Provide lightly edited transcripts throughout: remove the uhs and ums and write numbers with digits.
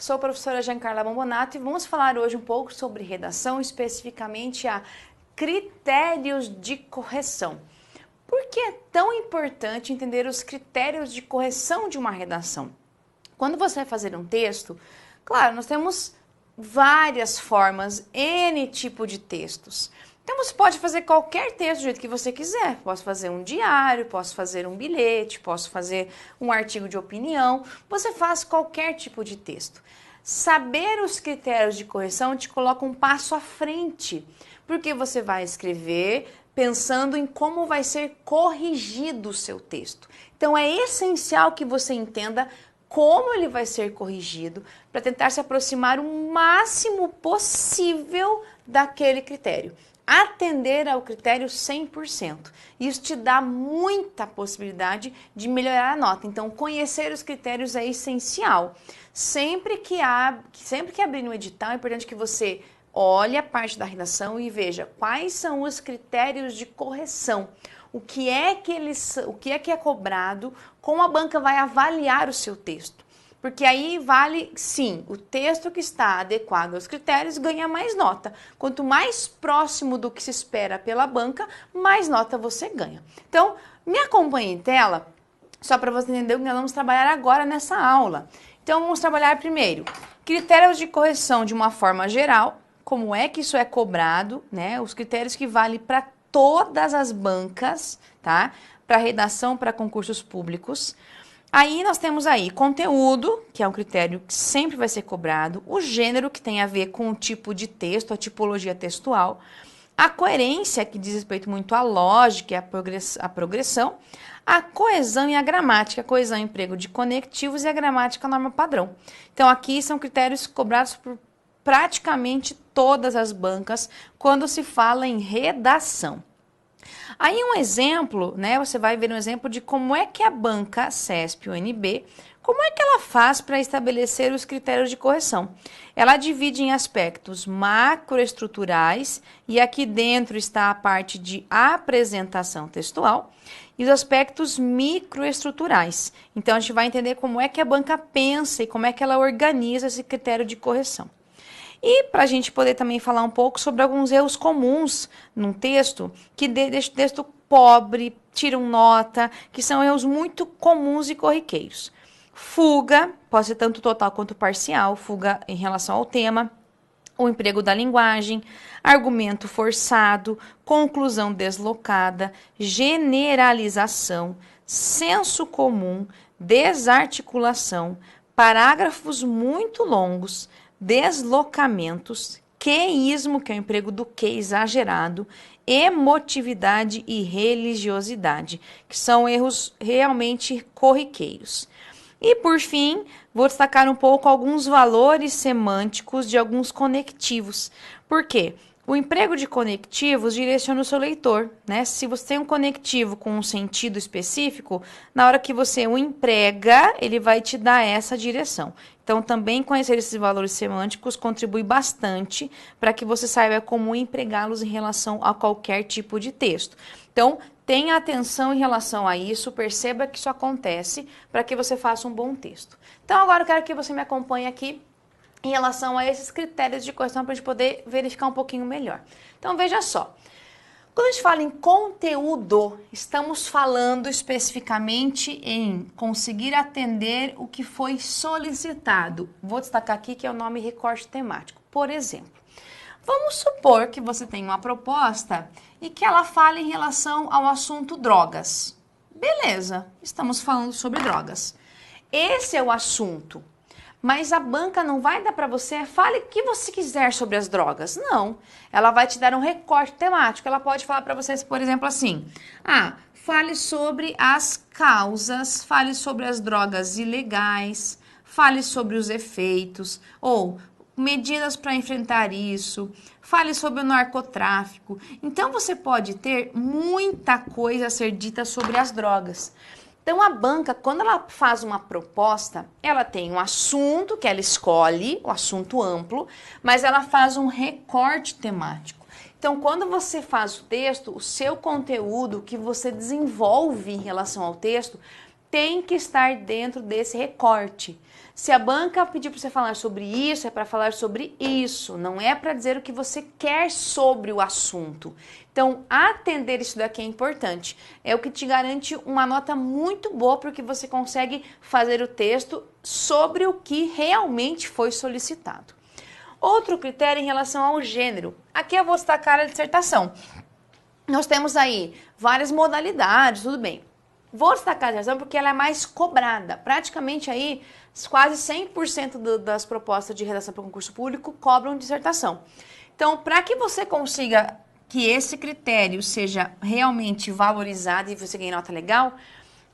Sou a professora Giancarla Bombonato e vamos falar hoje um pouco sobre redação, especificamente a critérios de correção. Por que é tão importante entender os critérios de correção de uma redação? Quando você vai fazer um texto, claro, nós temos várias formas, N tipo de textos. Então você pode fazer qualquer texto do jeito que você quiser. Posso fazer um diário, posso fazer um bilhete, posso fazer um artigo de opinião. Você faz qualquer tipo de texto. Saber os critérios de correção te coloca um passo à frente, porque você vai escrever pensando em como vai ser corrigido o seu texto. Então é essencial que você entenda como ele vai ser corrigido para tentar se aproximar o máximo possível daquele critério. Atender ao critério 100%. Isso te dá muita possibilidade de melhorar a nota. Então, conhecer os critérios é essencial. Sempre que abrir um edital, é importante que você olhe a parte da redação e veja quais são os critérios de correção. O que é que é cobrado, como a banca vai avaliar o seu texto. Porque aí vale, sim, o texto que está adequado aos critérios ganha mais nota. Quanto mais próximo do que se espera pela banca, mais nota você ganha. Então, me acompanhe em tela, só para você entender o que nós vamos trabalhar agora nessa aula. Então, vamos trabalhar primeiro critérios de correção de uma forma geral, como é que isso é cobrado, né? Os critérios que valem para todas as bancas, tá? Para redação, para concursos públicos. Aí nós temos aí conteúdo, que é um critério que sempre vai ser cobrado, o gênero, que tem a ver com o tipo de texto, a tipologia textual, a coerência, que diz respeito muito à lógica e à progressão, a coesão e a gramática, a coesão emprego de conectivos e a gramática norma padrão. Então aqui são critérios cobrados por praticamente todas as bancas quando se fala em redação. Aí um exemplo, né, você vai ver um exemplo de como é que a banca CESP-UNB, como é que ela faz para estabelecer os critérios de correção. Ela divide em aspectos macroestruturais, e aqui dentro está a parte de apresentação textual, e os aspectos microestruturais. Então a gente vai entender como é que a banca pensa e como é que ela organiza esse critério de correção. E para a gente poder também falar um pouco sobre alguns erros comuns num texto, que deixam o texto pobre, tiram nota, que são erros muito comuns e corriqueiros. Fuga, pode ser tanto total quanto parcial, fuga em relação ao tema, o emprego da linguagem, argumento forçado, conclusão deslocada, generalização, senso comum, desarticulação, parágrafos muito longos, deslocamentos, queísmo, que é o emprego do que exagerado, emotividade e religiosidade, que são erros realmente corriqueiros. E, por fim, vou destacar um pouco alguns valores semânticos de alguns conectivos. Por quê? O emprego de conectivos direciona o seu leitor, né? Se você tem um conectivo com um sentido específico, na hora que você o emprega, ele vai te dar essa direção. Então, também conhecer esses valores semânticos contribui bastante para que você saiba como empregá-los em relação a qualquer tipo de texto. Então, tenha atenção em relação a isso, perceba que isso acontece para que você faça um bom texto. Então, agora eu quero que você me acompanhe aqui em relação a esses critérios de correção para a gente poder verificar um pouquinho melhor. Então, veja só. Quando a gente fala em conteúdo, estamos falando especificamente em conseguir atender o que foi solicitado. Vou destacar aqui que é o nome recorte temático. Por exemplo, vamos supor que você tem uma proposta e que ela fale em relação ao assunto drogas. Beleza, estamos falando sobre drogas. Esse é o assunto. Mas a banca não vai dar para você, fale o que você quiser sobre as drogas. Não, ela vai te dar um recorte temático. Ela pode falar para você, por exemplo, assim, fale sobre as causas, fale sobre as drogas ilegais, fale sobre os efeitos, ou medidas para enfrentar isso, fale sobre o narcotráfico. Então, você pode ter muita coisa a ser dita sobre as drogas. Então, a banca, quando ela faz uma proposta, ela tem um assunto que ela escolhe, o assunto amplo, mas ela faz um recorte temático. Então, quando você faz o texto, o seu conteúdo que você desenvolve em relação ao texto tem que estar dentro desse recorte. Se a banca pedir para você falar sobre isso, é para falar sobre isso, não é para dizer o que você quer sobre o assunto. Então, atender isso daqui é importante. É o que te garante uma nota muito boa, porque você consegue fazer o texto sobre o que realmente foi solicitado. Outro critério em relação ao gênero. Aqui eu vou destacar a dissertação. Nós temos aí várias modalidades, tudo bem. Vou destacar a dissertação porque ela é mais cobrada. Praticamente aí, quase 100% das propostas de redação para concurso público cobram dissertação. Então, para que você consiga que esse critério seja realmente valorizado e você ganhe nota legal,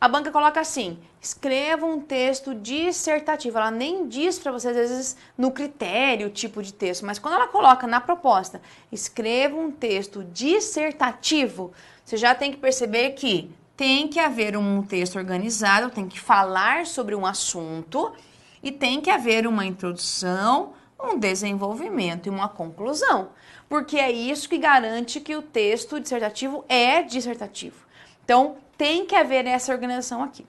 a banca coloca assim: escreva um texto dissertativo. Ela nem diz para você, às vezes, no critério o tipo de texto, mas quando ela coloca na proposta, escreva um texto dissertativo, você já tem que perceber que tem que haver um texto organizado, tem que falar sobre um assunto e tem que haver uma introdução, um desenvolvimento e uma conclusão, porque é isso que garante que o texto dissertativo é dissertativo. Então, tem que haver essa organização aqui.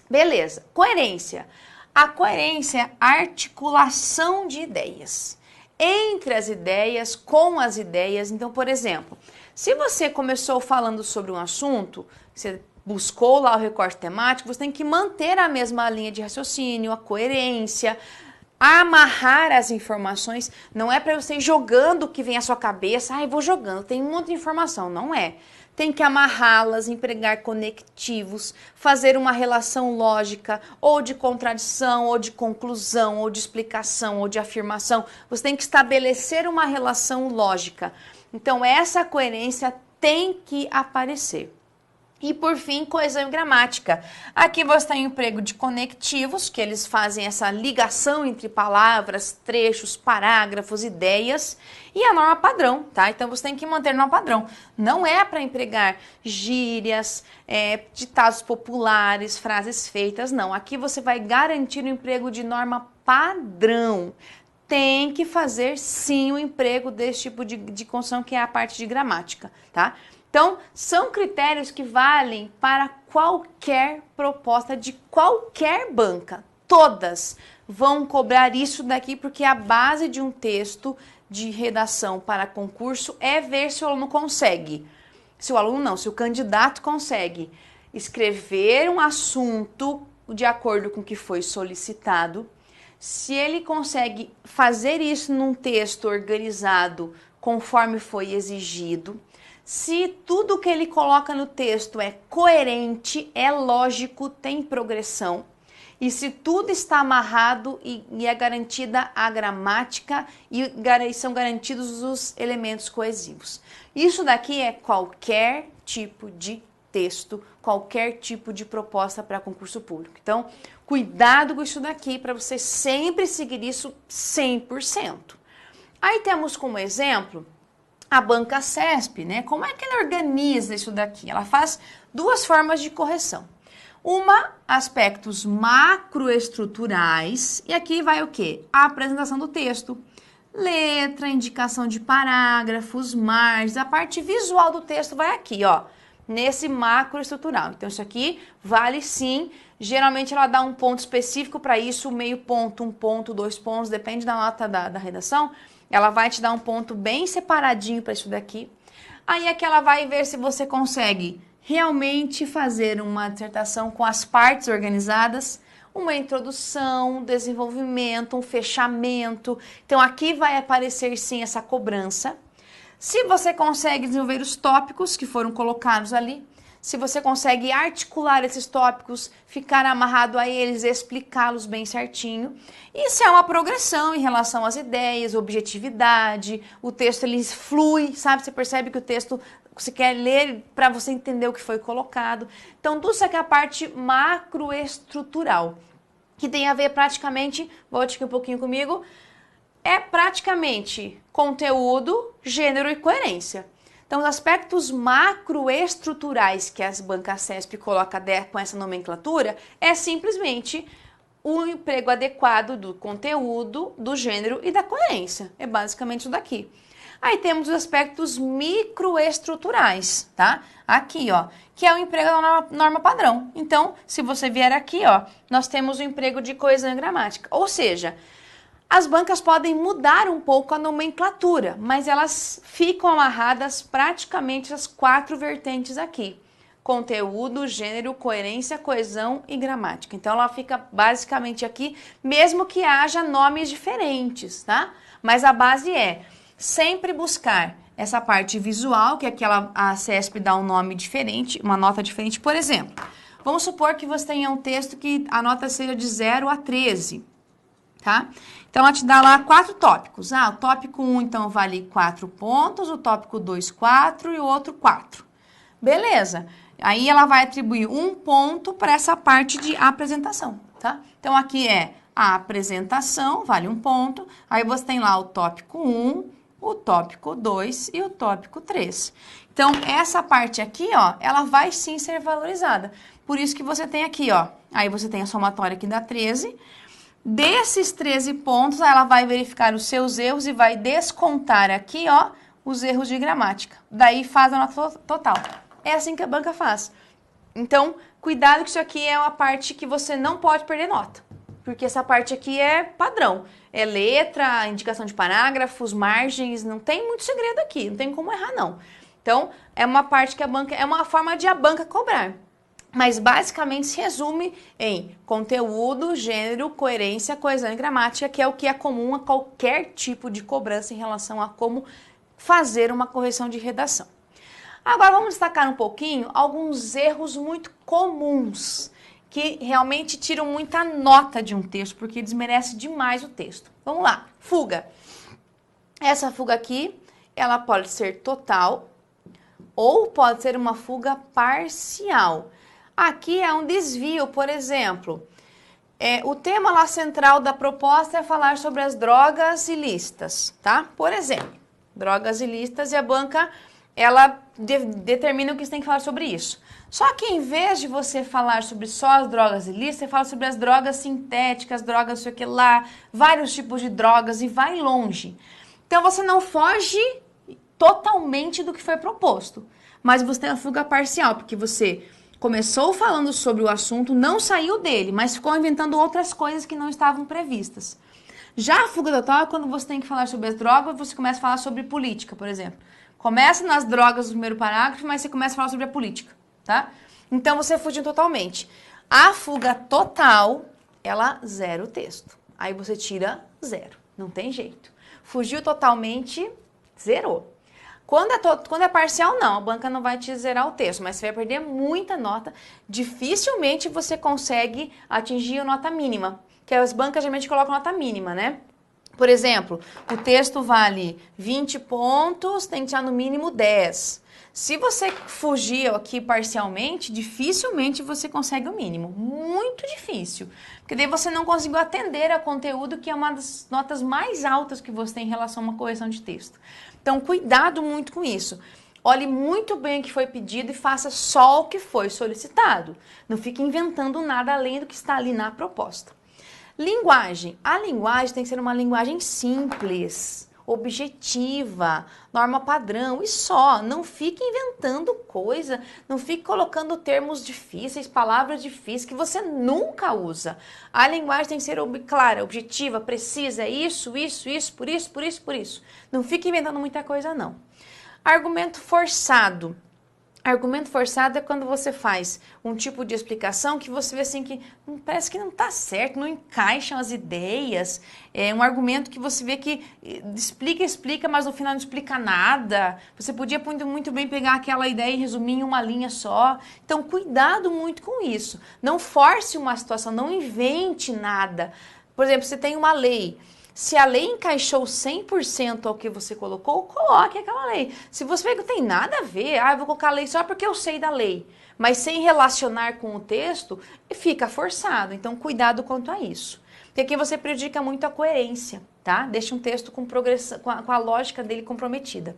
Beleza. Coerência. A coerência é a articulação de ideias. Entre as ideias, com as ideias. Então, por exemplo, se você começou falando sobre um assunto, você buscou lá o recorte temático, você tem que manter a mesma linha de raciocínio, a coerência, amarrar as informações. Não é para você ir jogando o que vem à sua cabeça, eu vou jogando, tem um monte de informação. Não é. Tem que amarrá-las, empregar conectivos, fazer uma relação lógica, ou de contradição, ou de conclusão, ou de explicação, ou de afirmação. Você tem que estabelecer uma relação lógica. Então, essa coerência tem que aparecer. E, por fim, coesão e gramática. Aqui você tem o emprego de conectivos, que eles fazem essa ligação entre palavras, trechos, parágrafos, ideias, e a norma padrão, tá? Então, você tem que manter a norma padrão. Não é para empregar gírias, ditados populares, frases feitas, não. Aqui você vai garantir o emprego de norma padrão. Tem que fazer, sim, o emprego desse tipo de construção, que é a parte de gramática, tá? Então, são critérios que valem para qualquer proposta de qualquer banca. Todas vão cobrar isso daqui, porque a base de um texto de redação para concurso é ver se o aluno consegue. Se o aluno não, se o candidato consegue escrever um assunto de acordo com o que foi solicitado, se ele consegue fazer isso num texto organizado conforme foi exigido, se tudo que ele coloca no texto é coerente, é lógico, tem progressão, e se tudo está amarrado e é garantida a gramática e são garantidos os elementos coesivos. Isso daqui é qualquer tipo de texto, qualquer tipo de proposta para concurso público. Então, cuidado com isso daqui para você sempre seguir isso 100%. Aí temos como exemplo a banca CESP, né? Como é que ela organiza isso daqui? Ela faz duas formas de correção. Uma, aspectos macroestruturais, e aqui vai o quê? A apresentação do texto, letra, indicação de parágrafos, margens, a parte visual do texto vai aqui, ó, nesse macroestrutural. Então, isso aqui vale sim. Geralmente ela dá um ponto específico para isso, meio ponto, 1 ponto, 2 pontos, depende da nota da redação. Ela vai te dar um ponto bem separadinho para isso daqui. Aí é que ela vai ver se você consegue realmente fazer uma dissertação com as partes organizadas, uma introdução, um desenvolvimento, um fechamento. Então aqui vai aparecer sim essa cobrança. Se você consegue desenvolver os tópicos que foram colocados ali, se você consegue articular esses tópicos, ficar amarrado a eles, explicá-los bem certinho. Isso é uma progressão em relação às ideias, objetividade, o texto ele flui, sabe? Você percebe que o texto você quer ler para você entender o que foi colocado. Então, tudo isso aqui é a parte macroestrutural, que tem a ver praticamente, volte aqui um pouquinho comigo, é praticamente conteúdo, gênero e coerência. Então, os aspectos macroestruturais que as bancas CESP colocam com essa nomenclatura é simplesmente o emprego adequado do conteúdo, do gênero e da coerência. É basicamente isso daqui. Aí temos os aspectos microestruturais, tá? Aqui, ó, que é o emprego da norma padrão. Então, se você vier aqui, ó, nós temos o emprego de coesão e gramática. Ou seja, as bancas podem mudar um pouco a nomenclatura, mas elas ficam amarradas praticamente às 4 vertentes aqui. Conteúdo, gênero, coerência, coesão e gramática. Então, ela fica basicamente aqui, mesmo que haja nomes diferentes, tá? Mas a base é sempre buscar essa parte visual, que aqui a CESP dá um nome diferente, uma nota diferente. Por exemplo, vamos supor que você tenha um texto que a nota seja de 0 a 13, tá? Então, ela te dá lá 4 tópicos. O tópico 1, então, vale 4 pontos, o tópico 2, 4 e o outro 4. Beleza. Aí, ela vai atribuir 1 ponto para essa parte de apresentação, tá? Então, aqui é a apresentação, vale 1 ponto. Aí, você tem lá o tópico 1, o tópico 2 e o tópico 3. Então, essa parte aqui, ó, ela vai sim ser valorizada. Por isso que você tem aqui, ó, aí você tem a somatória aqui da 13. Desses 13 pontos, ela vai verificar os seus erros e vai descontar aqui, ó, os erros de gramática. Daí faz a nota total. É assim que a banca faz. Então, cuidado que isso aqui é uma parte que você não pode perder nota. Porque essa parte aqui é padrão. É letra, indicação de parágrafos, margens, não tem muito segredo aqui, não tem como errar não. Então, é uma parte que a banca, é uma forma de a banca cobrar. Mas basicamente se resume em conteúdo, gênero, coerência, coesão e gramática, que é o que é comum a qualquer tipo de cobrança em relação a como fazer uma correção de redação. Agora vamos destacar um pouquinho alguns erros muito comuns que realmente tiram muita nota de um texto, porque desmerece demais o texto. Vamos lá, fuga. Essa fuga aqui, ela pode ser total ou pode ser uma fuga parcial. Aqui é um desvio, por exemplo, o tema lá central da proposta é falar sobre as drogas ilícitas, tá? Por exemplo, drogas ilícitas e a banca, ela determina o que você tem que falar sobre isso. Só que em vez de você falar sobre só as drogas ilícitas, você fala sobre as drogas sintéticas, drogas não sei o que lá, vários tipos de drogas e vai longe. Então você não foge totalmente do que foi proposto, mas você tem a fuga parcial, porque você começou falando sobre o assunto, não saiu dele, mas ficou inventando outras coisas que não estavam previstas. Já a fuga total é quando você tem que falar sobre as drogas, você começa a falar sobre política, por exemplo. Começa nas drogas no primeiro parágrafo, mas você começa a falar sobre a política, tá? Então você fugiu totalmente. A fuga total, ela zera o texto. Aí você tira 0, não tem jeito. Fugiu totalmente, zerou. Quando é parcial, não, a banca não vai te zerar o texto, mas você vai perder muita nota. Dificilmente você consegue atingir a nota mínima, que as bancas geralmente colocam nota mínima, né? Por exemplo, o texto vale 20 pontos, tem que tirar no mínimo 10. Se você fugir aqui parcialmente, dificilmente você consegue o mínimo. Muito difícil. Porque daí você não conseguiu atender a conteúdo, que é uma das notas mais altas que você tem em relação a uma correção de texto. Então, cuidado muito com isso. Olhe muito bem o que foi pedido e faça só o que foi solicitado. Não fique inventando nada além do que está ali na proposta. Linguagem. A linguagem tem que ser uma linguagem simples, objetiva, norma padrão e só. Não fique inventando coisa, não fique colocando termos difíceis, palavras difíceis que você nunca usa. A linguagem tem que ser clara, objetiva, precisa, isso, por isso. Não fique inventando muita coisa, não. Argumento forçado. Argumento forçado é quando você faz um tipo de explicação que você vê assim que parece que não está certo, não encaixam as ideias. É um argumento que você vê que explica, mas no final não explica nada. Você podia muito bem pegar aquela ideia e resumir em uma linha só. Então, cuidado muito com isso. Não force uma situação, não invente nada. Por exemplo, você tem uma lei. Se a lei encaixou 100% ao que você colocou, coloque aquela lei. Se você vê que não tem nada a ver, eu vou colocar a lei só porque eu sei da lei, mas sem relacionar com o texto, fica forçado. Então, cuidado quanto a isso. Porque aqui você prejudica muito a coerência, tá? Deixa um texto com a lógica dele comprometida.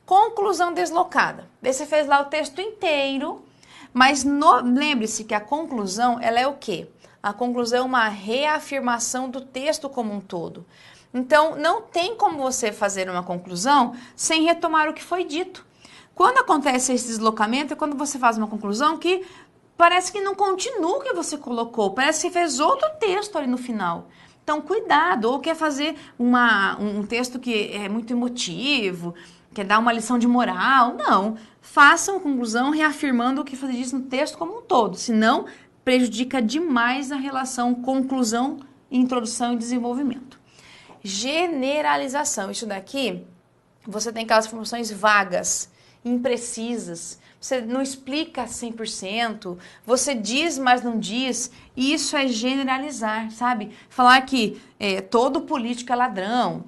Conclusão deslocada. Daí você fez lá o texto inteiro, mas lembre-se que a conclusão, ela é o quê? A conclusão é uma reafirmação do texto como um todo. Então, não tem como você fazer uma conclusão sem retomar o que foi dito. Quando acontece esse deslocamento, é quando você faz uma conclusão que parece que não continua o que você colocou, parece que fez outro texto ali no final. Então, cuidado, ou quer fazer um texto que é muito emotivo, quer dar uma lição de moral. Não, faça uma conclusão reafirmando o que você disse no texto como um todo, senão prejudica demais a relação conclusão, introdução e desenvolvimento. Generalização, isso daqui, você tem aquelas informações vagas, imprecisas, você não explica 100%, você diz, mas não diz, e isso é generalizar, sabe? Falar que todo político é ladrão,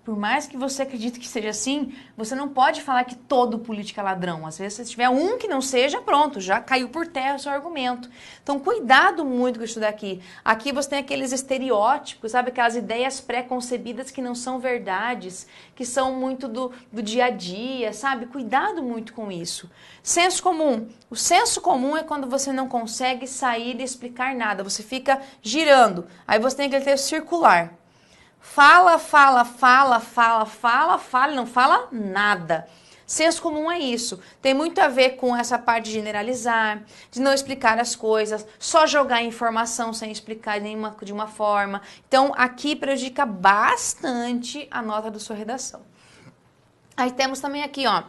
por mais que você acredite que seja assim, você não pode falar que todo político é ladrão. Às vezes, se tiver um que não seja, pronto, já caiu por terra o seu argumento. Então, cuidado muito com isso daqui. Aqui você tem aqueles estereótipos, sabe? Aquelas ideias pré-concebidas que não são verdades, que são muito do dia a dia, sabe? Cuidado muito com isso. Senso comum. O senso comum é quando você não consegue sair e explicar nada. Você fica girando. Aí você tem aquele texto circular. Fala, e não fala nada. Senso comum é isso. Tem muito a ver com essa parte de generalizar, de não explicar as coisas, só jogar informação sem explicar de uma forma. Então, aqui prejudica bastante a nota da sua redação. Aí temos também aqui, ó,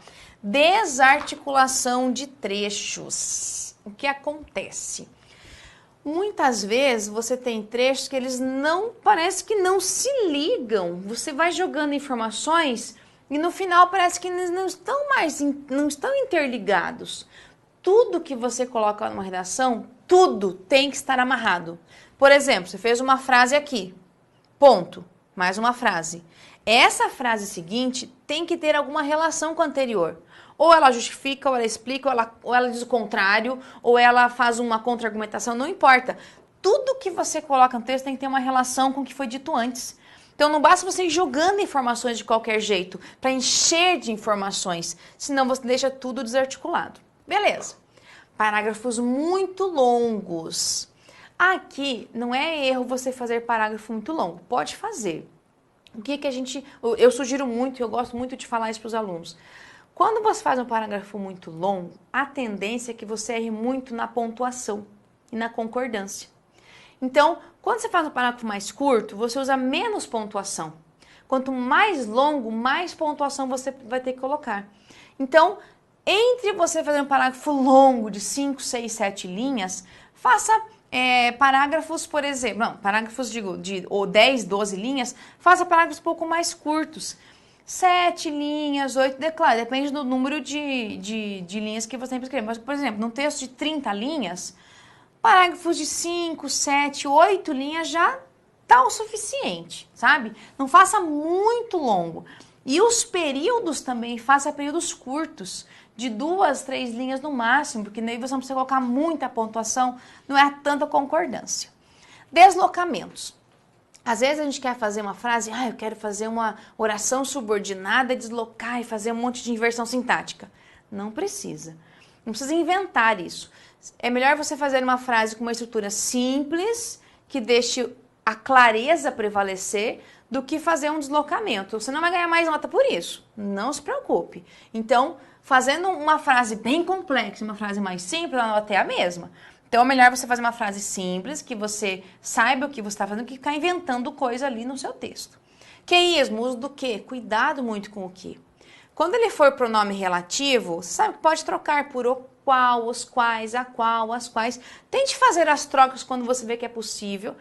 desarticulação de trechos. O que acontece? Muitas vezes você tem trechos que eles parece que não se ligam. Você vai jogando informações e no final parece que eles não estão interligados. Tudo que você coloca numa redação, tudo tem que estar amarrado. Por exemplo, você fez uma frase aqui, ponto, mais uma frase. Essa frase seguinte tem que ter alguma relação com a anterior. Ou ela justifica, ou ela explica, ou ela diz o contrário, ou ela faz uma contra-argumentação, não importa. Tudo que você coloca no texto tem que ter uma relação com o que foi dito antes. Então não basta você ir jogando informações de qualquer jeito, para encher de informações, senão você deixa tudo desarticulado. Beleza. Parágrafos muito longos. Aqui não é erro você fazer parágrafo muito longo, pode fazer. O que eu sugiro muito, eu gosto muito de falar isso para os alunos. Quando você faz um parágrafo muito longo, a tendência é que você erre muito na pontuação e na concordância. Então, quando você faz um parágrafo mais curto, você usa menos pontuação. Quanto mais longo, mais pontuação você vai ter que colocar. Então, entre você fazer um parágrafo longo de 5, 6, 7 linhas, faça parágrafos, por exemplo, parágrafos de 10, 12 linhas, faça parágrafos um pouco mais curtos. 7 linhas, 8, claro, depende do número de linhas que você tem para escrever. Mas, por exemplo, num texto de 30 linhas, parágrafos de 5, 7, 8 linhas já tá o suficiente, sabe? Não faça muito longo. E os períodos também, faça períodos curtos, de 2, 3 linhas no máximo, porque daí você não precisa colocar muita pontuação, não é tanta concordância. Deslocamentos. Às vezes a gente quer fazer uma frase, eu quero fazer uma oração subordinada, deslocar e fazer um monte de inversão sintática. Não precisa. Não precisa inventar isso. É melhor você fazer uma frase com uma estrutura simples, que deixe a clareza prevalecer, do que fazer um deslocamento. Você não vai ganhar mais nota por isso. Não se preocupe. Então, fazendo uma frase bem complexa e uma frase mais simples, a nota é a mesma. Então, é melhor você fazer uma frase simples, que você saiba o que você está fazendo, que ficar inventando coisa ali no seu texto. Queísmo, uso do que? Cuidado muito com o que. Quando ele for pronome relativo, você sabe que pode trocar por o qual, os quais, a qual, as quais. Tente fazer as trocas quando você vê que é possível.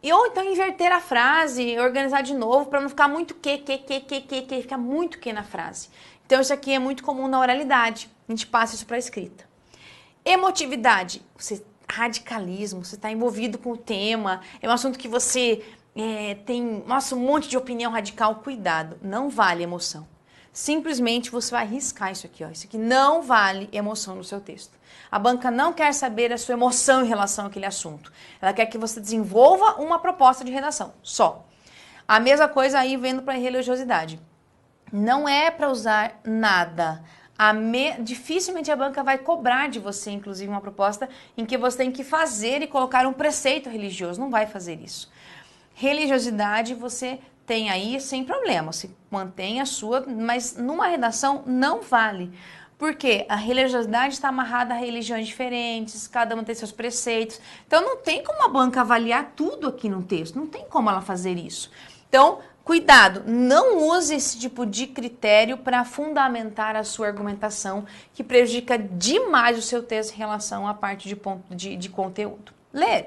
Ou então inverter a frase, organizar de novo, para não ficar muito fica muito que na frase. Então, isso aqui é muito comum na oralidade. A gente passa isso para a escrita. Emotividade, radicalismo, você está envolvido com o tema, é um assunto que você tem, um monte de opinião radical, cuidado, não vale emoção. Simplesmente você vai riscar isso aqui, ó. Isso aqui não vale emoção no seu texto. A banca não quer saber a sua emoção em relação àquele assunto. Ela quer que você desenvolva uma proposta de redação, só. A mesma coisa aí vendo para a religiosidade. Não é para usar nada. Dificilmente a banca vai cobrar de você, inclusive, uma proposta em que você tem que fazer e colocar um preceito religioso. Não vai fazer isso. Religiosidade, você tem aí sem problema, se mantém a sua, mas numa redação não vale. Porque a religiosidade está amarrada a religiões diferentes, cada uma tem seus preceitos. Então não tem como a banca avaliar tudo aqui no texto, não tem como ela fazer isso. Então, cuidado, não use esse tipo de critério para fundamentar a sua argumentação, que prejudica demais o seu texto em relação à parte de conteúdo.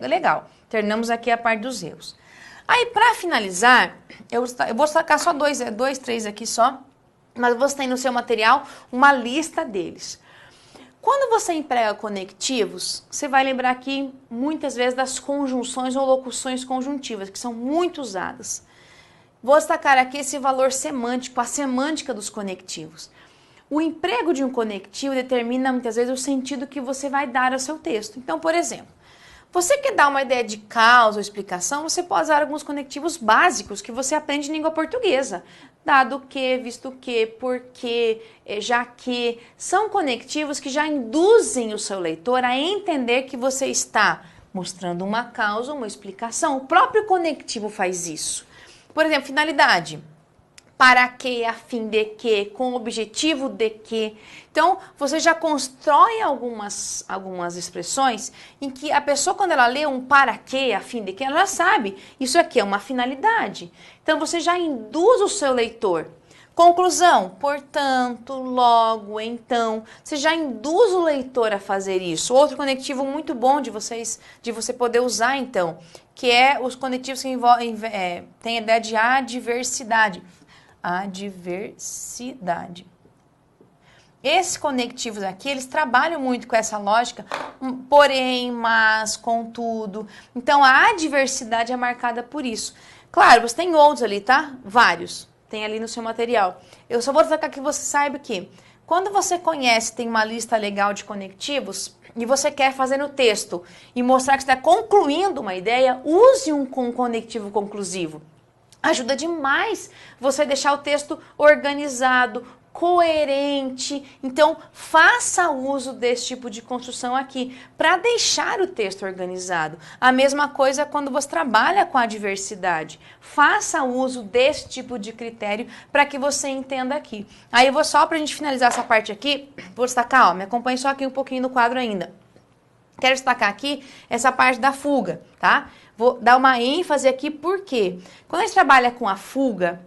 Legal, terminamos aqui a parte dos erros. Aí, para finalizar, eu vou sacar só dois, três aqui só, mas você tem no seu material uma lista deles. Quando você emprega conectivos, você vai lembrar aqui muitas vezes das conjunções ou locuções conjuntivas, que são muito usadas. Vou destacar aqui esse valor semântico, a semântica dos conectivos. O emprego de um conectivo determina muitas vezes o sentido que você vai dar ao seu texto. Então, por exemplo, você quer dar uma ideia de causa ou explicação, você pode usar alguns conectivos básicos que você aprende em língua portuguesa. Dado que, visto que, porque, já que. São conectivos que já induzem o seu leitor a entender que você está mostrando uma causa, uma explicação. O próprio conectivo faz isso. Por exemplo, finalidade. Para que, a fim de que, com o objetivo de que. Então, você já constrói algumas expressões em que a pessoa, quando ela lê um para que, a fim de que, ela já sabe, isso aqui é uma finalidade. Então, você já induz o seu leitor. Conclusão, portanto, logo, então, você já induz o leitor a fazer isso. Outro conectivo muito bom de você poder usar, então, que é os conectivos que têm a ideia de adversidade. Adversidade. Esses conectivos aqui, eles trabalham muito com essa lógica, porém, mas, contudo. Então, a adversidade é marcada por isso. Claro, você tem outros ali, tá? Vários. Tem ali no seu material. Eu só vou destacar que você saiba que, quando você conhece, tem uma lista legal de conectivos, e você quer fazer no texto e mostrar que você está concluindo uma ideia, use um conectivo conclusivo. Ajuda demais você deixar o texto organizado, coerente. Então, faça uso desse tipo de construção aqui para deixar o texto organizado. A mesma coisa quando você trabalha com a diversidade. Faça uso desse tipo de critério para que você entenda aqui. Aí eu vou só, para a gente finalizar essa parte aqui, vou destacar, me acompanhe só aqui um pouquinho no quadro ainda. Quero destacar aqui essa parte da fuga, tá? Vou dar uma ênfase aqui, porque quando a gente trabalha com a fuga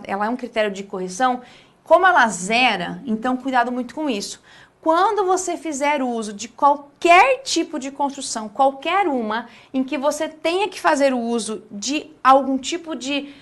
ela é um critério de correção. Como ela zera, então cuidado muito com isso. Quando você fizer uso de qualquer tipo de construção, qualquer uma, em que você tenha que fazer o uso de algum tipo de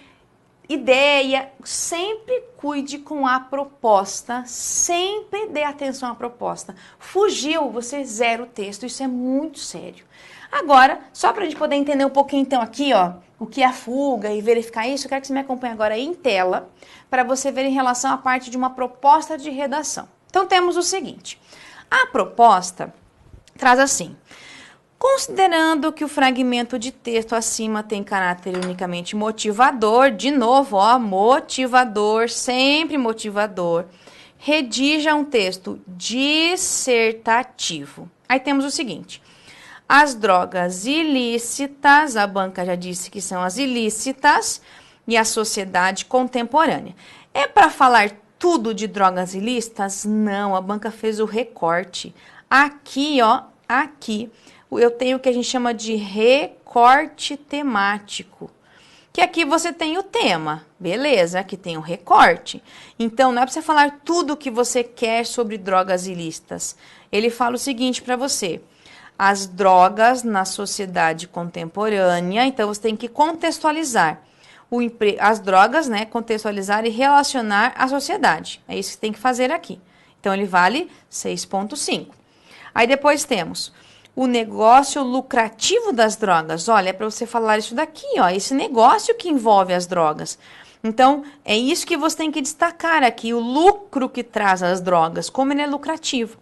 ideia, sempre cuide com a proposta, sempre dê atenção à proposta. Fugiu, você zera o texto, isso é muito sério. Agora, só para a gente poder entender um pouquinho então aqui, ó, o que é a fuga e verificar isso, eu quero que você me acompanhe agora em tela, para você ver em relação à parte de uma proposta de redação. Então, temos o seguinte, a proposta traz assim: considerando que o fragmento de texto acima tem caráter unicamente motivador, de novo, ó, motivador, sempre motivador, redija um texto dissertativo. Aí temos o seguinte: as drogas ilícitas, a banca já disse que são as ilícitas, e a sociedade contemporânea. É para falar tudo de drogas ilícitas? Não, a banca fez o recorte. Aqui, ó, aqui, eu tenho o que a gente chama de recorte temático. Que aqui você tem o tema, beleza? Aqui tem o recorte. Então, não é para você falar tudo o que você quer sobre drogas ilícitas. Ele fala o seguinte para você: as drogas na sociedade contemporânea, então você tem que contextualizar as drogas, né? Contextualizar e relacionar à sociedade. É isso que tem que fazer aqui. Então, ele vale 6,5. Aí depois temos o negócio lucrativo das drogas. Olha, é para você falar isso daqui, ó, esse negócio que envolve as drogas. Então, é isso que você tem que destacar aqui, o lucro que traz as drogas, como ele é lucrativo.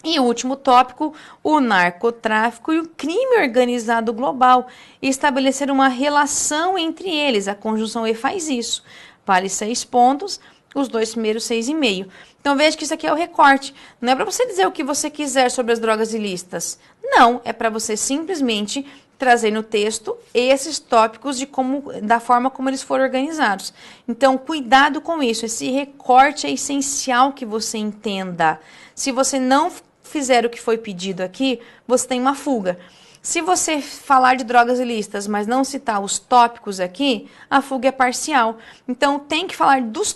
E o último tópico, o narcotráfico e o crime organizado global. E estabelecer uma relação entre eles. A conjunção E faz isso. Vale 6 pontos, os dois primeiros 6,5. Então, veja que isso aqui é o recorte. Não é para você dizer o que você quiser sobre as drogas ilícitas. Não, é para você simplesmente trazer no texto esses tópicos da forma como eles foram organizados. Então, cuidado com isso. Esse recorte é essencial que você entenda. Se você não fizer o que foi pedido aqui, você tem uma fuga. Se você falar de drogas ilícitas, mas não citar os tópicos aqui, a fuga é parcial. Então, tem que falar de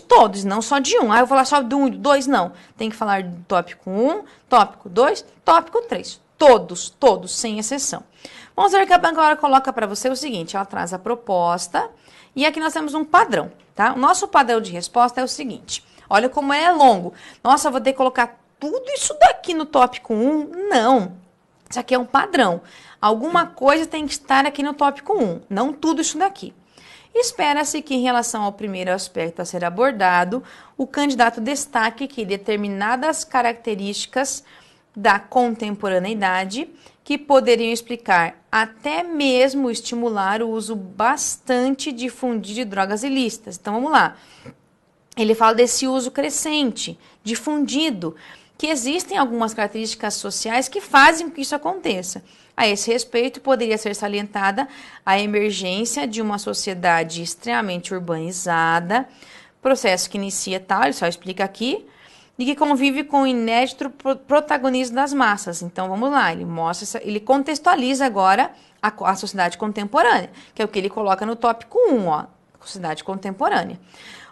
todos, não só de um. Ah, eu vou falar só do 1 e do 2, não. Tem que falar do tópico 1, tópico 2, tópico 3. Todos, sem exceção. Vamos ver que a banca agora coloca para você o seguinte, ela traz a proposta e aqui nós temos um padrão, tá? O nosso padrão de resposta é o seguinte, olha como é longo. Nossa, eu vou ter que colocar tudo isso daqui no tópico 1? Não. Isso aqui é um padrão. Alguma coisa tem que estar aqui no tópico 1, não tudo isso daqui. Espera-se que, em relação ao primeiro aspecto a ser abordado, o candidato destaque que determinadas características da contemporaneidade que poderiam explicar, até mesmo estimular o uso bastante difundido de drogas ilícitas. Então, vamos lá. Ele fala desse uso crescente, difundido, que existem algumas características sociais que fazem com que isso aconteça. A esse respeito, poderia ser salientada a emergência de uma sociedade extremamente urbanizada, processo que inicia tal, ele só explica aqui, e que convive com o inédito protagonismo das massas. Então, vamos lá, ele contextualiza agora a sociedade contemporânea, que é o que ele coloca no tópico 1, ó, sociedade contemporânea.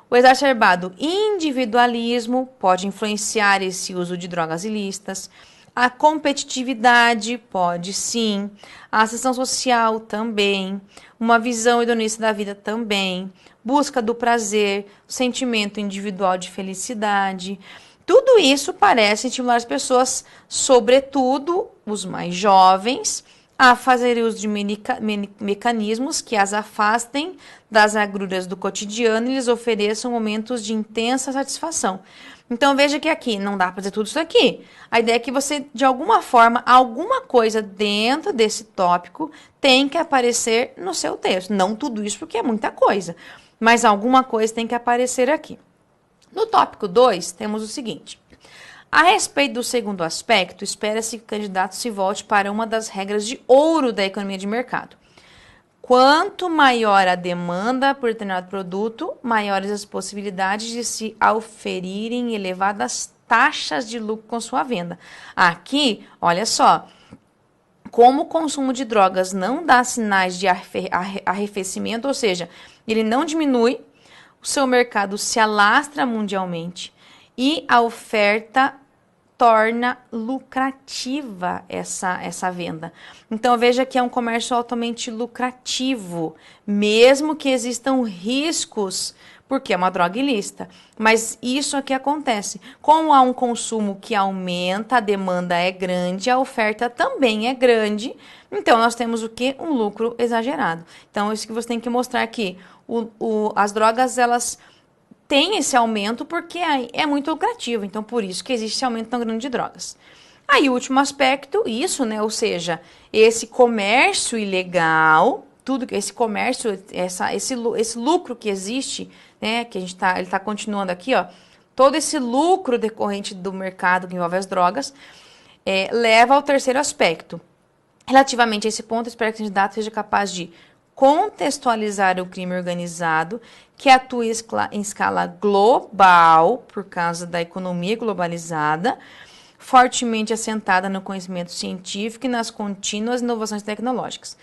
O exacerbado individualismo pode influenciar esse uso de drogas ilícitas. A competitividade pode sim. A ascensão social também. Uma visão hedonista da vida também. Busca do prazer, sentimento individual de felicidade. Tudo isso parece estimular as pessoas, sobretudo os mais jovens, a fazer uso de mecanismos que as afastem das agruras do cotidiano e lhes ofereçam momentos de intensa satisfação. Então, veja que aqui não dá para fazer tudo isso aqui. A ideia é que você, de alguma forma, alguma coisa dentro desse tópico tem que aparecer no seu texto. Não tudo isso, porque é muita coisa, mas alguma coisa tem que aparecer aqui. No tópico 2, temos o seguinte. A respeito do segundo aspecto, espera-se que o candidato se volte para uma das regras de ouro da economia de mercado. Quanto maior a demanda por determinado produto, maiores as possibilidades de se auferirem elevadas taxas de lucro com sua venda. Aqui, olha só, como o consumo de drogas não dá sinais de arrefecimento, ou seja, ele não diminui, o seu mercado se alastra mundialmente e a oferta torna lucrativa essa venda. Então, veja que é um comércio altamente lucrativo, mesmo que existam riscos, porque é uma droga ilícita. Mas isso aqui acontece. Como há um consumo que aumenta, a demanda é grande, a oferta também é grande, então nós temos o quê? Um lucro exagerado. Então, isso que você tem que mostrar aqui. As drogas, elas tem esse aumento porque é muito lucrativo, então por isso que existe esse aumento tão grande de drogas. Aí o último aspecto, isso, né, ou seja, esse comércio ilegal, tudo que esse comércio, esse lucro que existe, né, que ele está continuando aqui, ó, todo esse lucro decorrente do mercado que envolve as drogas, leva ao terceiro aspecto. Relativamente a esse ponto, espero que o candidato seja capaz de contextualizar o crime organizado, que atua em escala global, por causa da economia globalizada, fortemente assentada no conhecimento científico e nas contínuas inovações tecnológicas.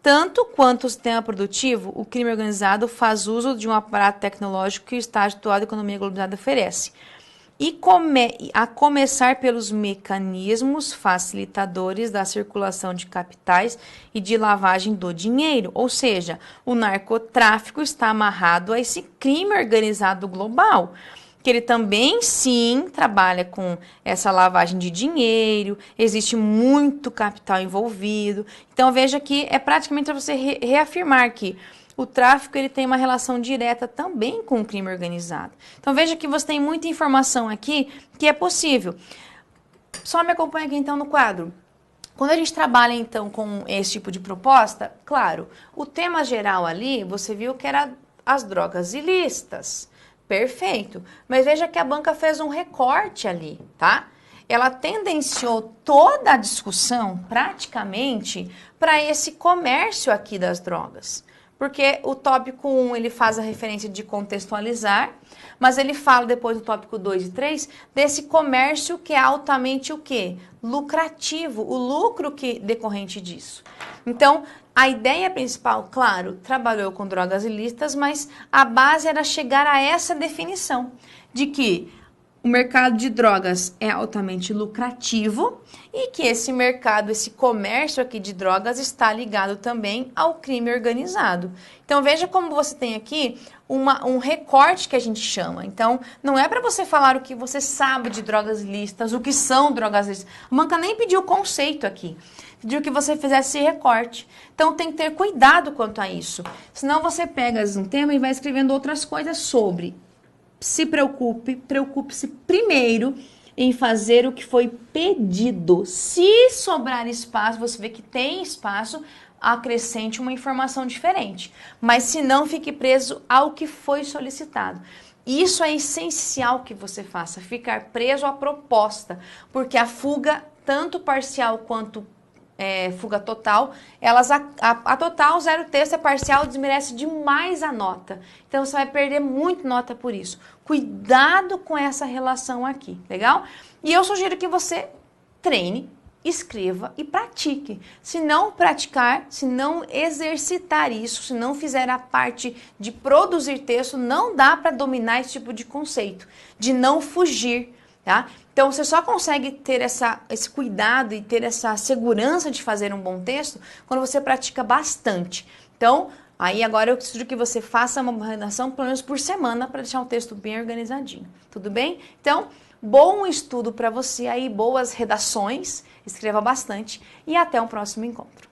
Tanto quanto o sistema produtivo, o crime organizado faz uso de um aparato tecnológico que o estágio atual da economia globalizada oferece. A começar pelos mecanismos facilitadores da circulação de capitais e de lavagem do dinheiro, ou seja, o narcotráfico está amarrado a esse crime organizado global, que ele também, sim, trabalha com essa lavagem de dinheiro, existe muito capital envolvido. Então, veja que é praticamente para você reafirmar que o tráfico ele tem uma relação direta também com o crime organizado. Então, veja que você tem muita informação aqui que é possível. Só me acompanha aqui, então, no quadro. Quando a gente trabalha, então, com esse tipo de proposta, claro, o tema geral ali, você viu que era as drogas ilícitas. Perfeito. Mas veja que a banca fez um recorte ali, tá? ela tendenciou toda a discussão, praticamente, para esse comércio aqui das drogas. Porque o tópico 1, ele faz a referência de contextualizar, mas ele fala depois do tópico 2 e 3 desse comércio que é altamente o quê? Lucrativo, o lucro que decorrente disso. Então, a ideia principal, claro, trabalhou com drogas ilícitas, mas a base era chegar a essa definição de que o mercado de drogas é altamente lucrativo e que esse mercado, esse comércio aqui de drogas está ligado também ao crime organizado. Então veja como você tem aqui um recorte que a gente chama. Então não é para você falar o que você sabe de drogas ilícitas, o que são drogas ilícitas. A banca nem pediu conceito aqui. Pediu que você fizesse esse recorte. Então tem que ter cuidado quanto a isso. Senão você pega um tema e vai escrevendo outras coisas sobre. Se preocupe-se primeiro em fazer o que foi pedido. Se sobrar espaço, você vê que tem espaço, acrescente uma informação diferente. Mas se não, fique preso ao que foi solicitado. Isso é essencial que você faça, ficar preso à proposta, porque a fuga, tanto parcial quanto fuga total, a total, zero texto, é parcial, desmerece demais a nota. Então, você vai perder muito nota por isso. Cuidado com essa relação aqui, legal? E eu sugiro que você treine, escreva e pratique. Se não praticar, se não exercitar isso, se não fizer a parte de produzir texto, não dá para dominar esse tipo de conceito, de não fugir, tá? Então, você só consegue ter esse cuidado e ter essa segurança de fazer um bom texto quando você pratica bastante. Então, aí agora eu sugiro que você faça uma redação pelo menos por semana para deixar um texto bem organizadinho. Tudo bem? Então, bom estudo para você aí, boas redações, escreva bastante e até um próximo encontro.